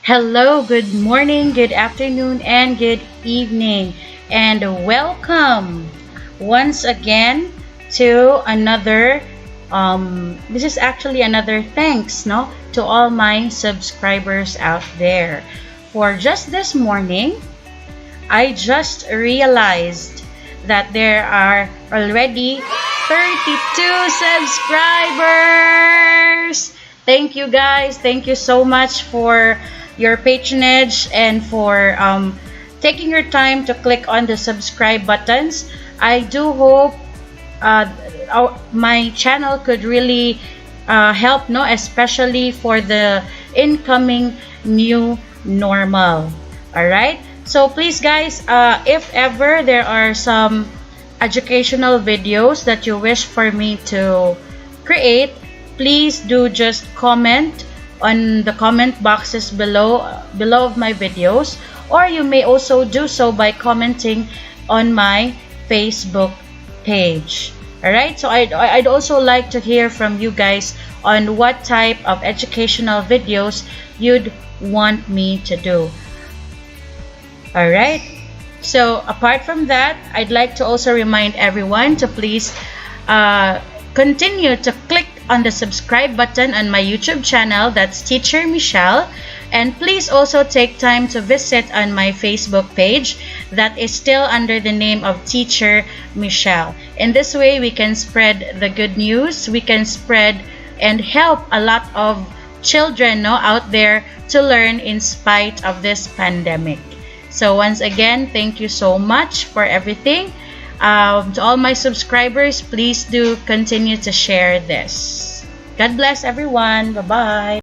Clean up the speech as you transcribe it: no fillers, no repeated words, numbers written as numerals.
Hello, good morning, good afternoon, and good evening, and welcome once again to another. This is actually another thanks, no, to all my subscribers out there. For just this morning, I just realized that there are already 32 subscribers. Thank you guys. Thank you so much for your patronage and for taking your time to click on the subscribe buttons. I do hope my channel could really help, no, especially for the incoming new normal. All right. So please, guys, if ever there are some educational videos that you wish for me to create, please do just comment on the comment boxes below of my videos, or you may also do so by commenting on my Facebook page. All right, so I'd also like to hear from you guys on what type of educational videos you'd want me to do. All right, so apart from that, I'd like to also remind everyone to please continue to click on the subscribe button on my YouTube channel. That's Teacher Michelle. And please also take time to visit on my Facebook page that is still under the name of Teacher Michelle. In this way, we can spread the good news. We can spread and help a lot of children, no, out there to learn in spite of this pandemic. So once again, thank you so much for everything. To all my subscribers, please do continue to share this. God bless everyone. Bye-bye.